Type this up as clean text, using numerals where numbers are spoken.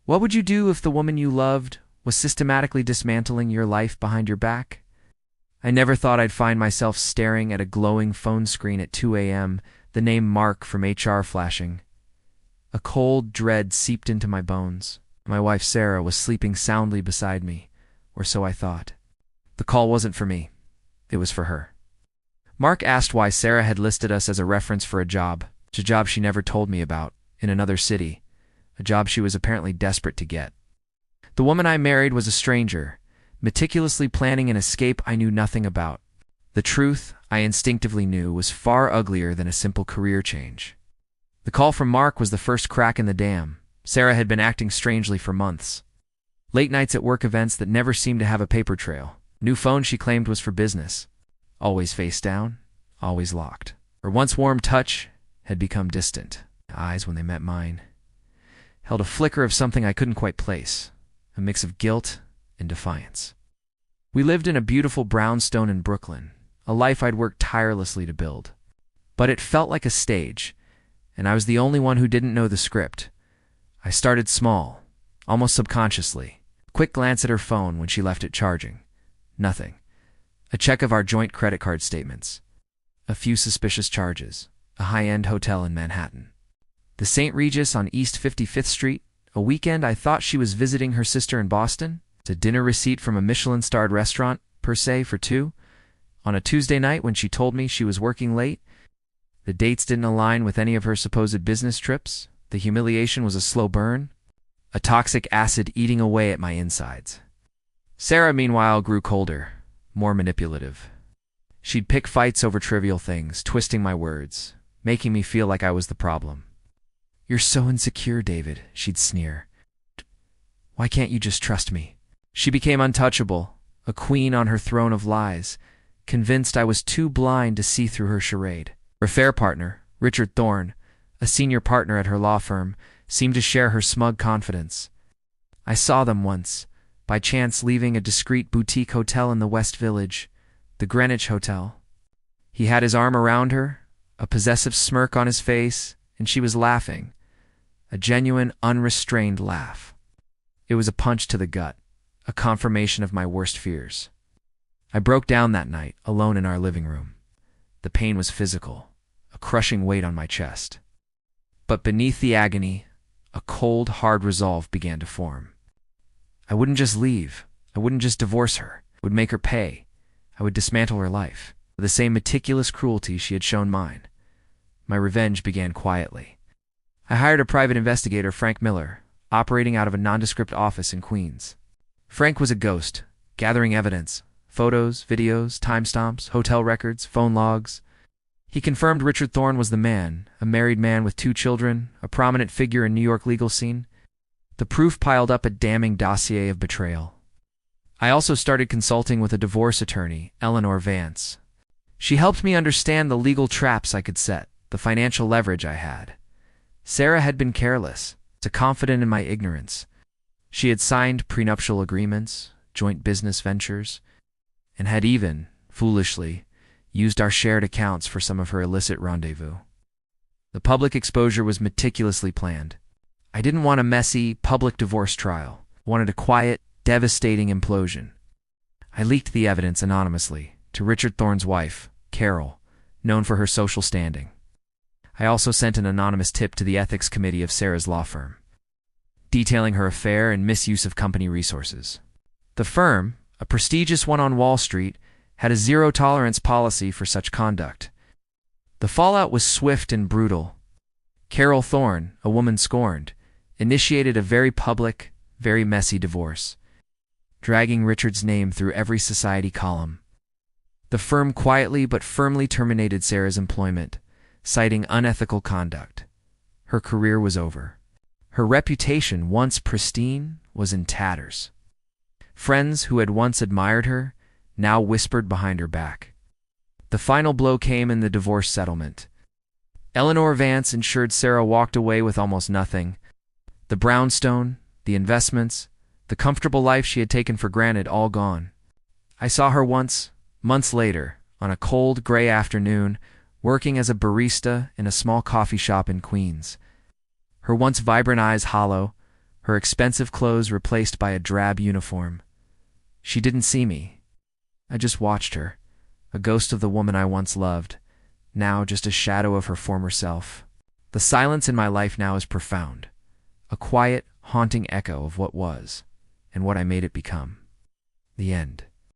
What would you do if the woman you loved was systematically dismantling your life behind your back? I never thought I'd find myself staring at a glowing phone screen at 2 a.m., the name Mark from HR flashing. A cold dread seeped into my bones. My wife Sarah was sleeping soundly beside me, or so I thought. The call wasn't for me. It was for her. Mark asked why Sarah had listed us as a reference for a job she never told me about, in another city, a job she was apparently desperate to get. The woman I married was a stranger, meticulously planning an escape I knew nothing about. The truth, I instinctively knew, was far uglier than a simple career change. The call from Mark was the first crack in the dam. Sarah had been acting strangely for months. Late nights at work events that never seemed to have a paper trail. New phone she claimed was for business. Always face down, always locked. Her once warm touch had become distant. Eyes, when they met mine, held a flicker of something I couldn't quite place, a mix of guilt and defiance. We lived in a beautiful brownstone in Brooklyn, a life I'd worked tirelessly to build. But it felt like a stage, and I was the only one who didn't know the script. I started small, almost subconsciously. A quick glance at her phone when she left it charging. Nothing. A check of our joint credit card statements. A few suspicious charges. A high-end hotel in Manhattan. The St. Regis on East 55th Street. A weekend I thought she was visiting her sister in Boston. A dinner receipt from a Michelin-starred restaurant, per se, for two. On a Tuesday night when she told me she was working late. The dates didn't align with any of her supposed business trips. The humiliation was a slow burn. A toxic acid eating away at my insides. Sarah, meanwhile, grew colder, more manipulative. She'd pick fights over trivial things, twisting my words, making me feel like I was the problem. "You're so insecure, David," she'd sneer. "Why can't you just trust me?" She became untouchable, a queen on her throne of lies, convinced I was too blind to see through her charade. Her affair partner, Richard Thorne, a senior partner at her law firm, seemed to share her smug confidence. I saw them once, by chance leaving a discreet boutique hotel in the West Village, the Greenwich Hotel. He had his arm around her, a possessive smirk on his face, and she was laughing, a genuine, unrestrained laugh. It was a punch to the gut, a confirmation of my worst fears. I broke down that night, alone in our living room. The pain was physical, a crushing weight on my chest. But beneath the agony, a cold, hard resolve began to form. I wouldn't just leave. I wouldn't just divorce her. I would make her pay. I would dismantle her life, with the same meticulous cruelty she had shown mine. My revenge began quietly. I hired a private investigator, Frank Miller, operating out of a nondescript office in Queens. Frank was a ghost, gathering evidence, photos, videos, timestamps, hotel records, phone logs. He confirmed Richard Thorne was the man, a married man with 2 children, a prominent figure in New York legal scene. The proof piled up a damning dossier of betrayal. I also started consulting with a divorce attorney, Eleanor Vance. She helped me understand the legal traps I could set, the financial leverage I had. Sarah had been careless, too confident in my ignorance. She had signed prenuptial agreements, joint business ventures, and had even, foolishly, used our shared accounts for some of her illicit rendezvous. The public exposure was meticulously planned. I didn't want a messy, public divorce trial. I wanted a quiet, devastating implosion. I leaked the evidence anonymously to Richard Thorne's wife, Carol, known for her social standing. I also sent an anonymous tip to the ethics committee of Sarah's law firm, detailing her affair and misuse of company resources. The firm, a prestigious one on Wall Street, had a zero-tolerance policy for such conduct. The fallout was swift and brutal. Carol Thorne, a woman scorned, initiated a very public, very messy divorce, dragging Richard's name through every society column. The firm quietly but firmly terminated Sarah's employment, citing unethical conduct. Her career was over. Her reputation, once pristine, was in tatters. Friends who had once admired her now whispered behind her back. The final blow came in the divorce settlement. Eleanor Vance ensured Sarah walked away with almost nothing. The brownstone, the investments, the comfortable life she had taken for granted, all gone. I saw her once, months later, on a cold, gray afternoon, working as a barista in a small coffee shop in Queens. Her once vibrant eyes hollow, her expensive clothes replaced by a drab uniform. She didn't see me. I just watched her, a ghost of the woman I once loved, now just a shadow of her former self. The silence in my life now is profound, a quiet, haunting echo of what was, and what I made it become. The end.